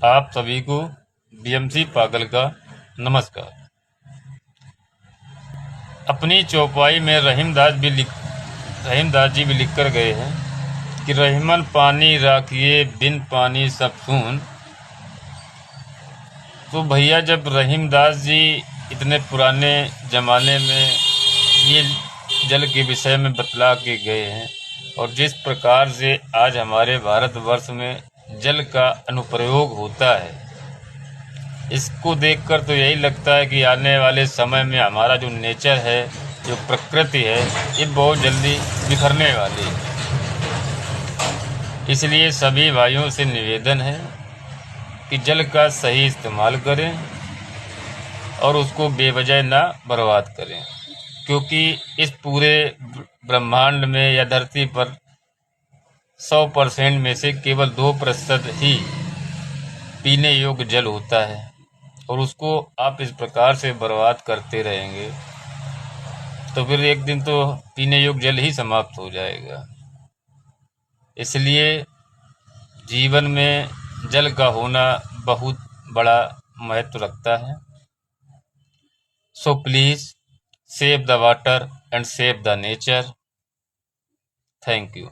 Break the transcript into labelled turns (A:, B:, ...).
A: आप सभी को बीएमसी पागल का नमस्कार। अपनी चौपाई में रहीमदास जी भी लिख कर गए हैं कि रहीमन पानी राखिए बिन पानी सब सून। तो भैया, जब रहीमदास जी इतने पुराने ज़माने में ये जल के विषय में बतला के गए हैं और जिस प्रकार से आज हमारे भारतवर्ष में जल का अनुप्रयोग होता है, इसको देखकर तो यही लगता है कि आने वाले समय में हमारा जो नेचर है, जो प्रकृति है, ये बहुत जल्दी बिखरने वाली है। इसलिए सभी भाइयों से निवेदन है कि जल का सही इस्तेमाल करें और उसको बेवजह ना बर्बाद करें, क्योंकि इस पूरे ब्रह्मांड में या धरती पर 100% में से केवल 2% ही पीने योग्य जल होता है और उसको आप इस प्रकार से बर्बाद करते रहेंगे तो फिर एक दिन तो पीने योग्य जल ही समाप्त हो जाएगा। इसलिए जीवन में जल का होना बहुत बड़ा महत्व रखता है। So please save the water and save the nature. Thank you.